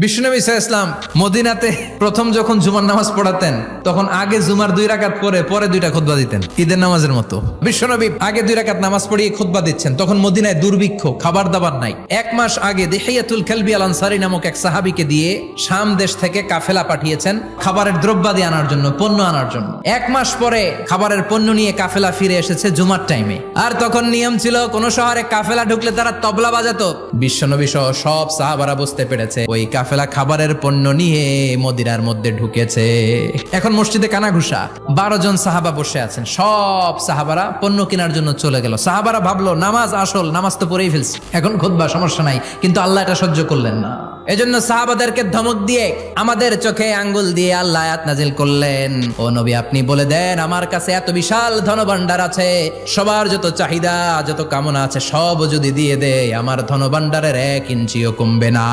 বিশ্বনবী সাল্লাল্লাহু আলাইহি ওয়াসাল্লাম মদিনাতে প্রথম যখন জুমার নামাজ পড়াতেন তখন আগে জুমার 2 রাকাত পরে 2টা খুতবা দিতেন, ঈদের নামাজের মতো। বিশ্বনবী আগে 2 রাকাত নামাজ পড়িয়ে খুতবা দিচ্ছেন, তখন মদিনায় দুর্ভিক্ষ, খাবার দাবার নাই। 1 মাস আগে দিহিয়াতুল কালবি আল আনসারী নামক এক সাহাবীকে দিয়ে শাম দেশ থেকে কাফেলা পাঠিয়েছেন খাবারের দ্রব্যাদি আনার জন্য, পণ্য আনার জন্য। 1 মাস পরে খাবারের পণ্য নিয়ে কাফেলা ফিরে এসেছে জুমার টাইমে। আর তখন নিয়ম ছিল কোন শহরে কাফেলা ঢুকলে তারা তবলা বাজাতো। বিশ্বনবী সহ সব সাহাবারা বুঝতে পেরেছে ওই কাফেলা খাবারের পণ্য নিয়ে মদিনার মধ্যে ঢুকেছে। এখন মসজিদে কানাঘুষা, 12 জন সাহাবা বসে আছেন, সব সাহাবারা পণ্য কেনার জন্য চলে গেল। সাহাবারা ভাবলো নামাজ আসল, নামাজ তো পড়েই ফেলছি, এখন খুতবা, সমস্যা নাই। কিন্তু আল্লাহ এটা সহ্য করলেন না। এজন্য সাহাবাদেরকে ধমক দিয়ে, আমাদের চোখে আঙ্গুল দিয়ে আল্লাহ আয়াত নাজিল করলেন, ও নবী আপনি বলে দেন আমার কাছে এত বিশাল ধনভাণ্ডার আছে, সবার যত চাহিদা যত কামনা আছে সব যদি দিয়ে দেয় আমার ধনভাণ্ডারের 1 ইঞ্চিও কমবে না।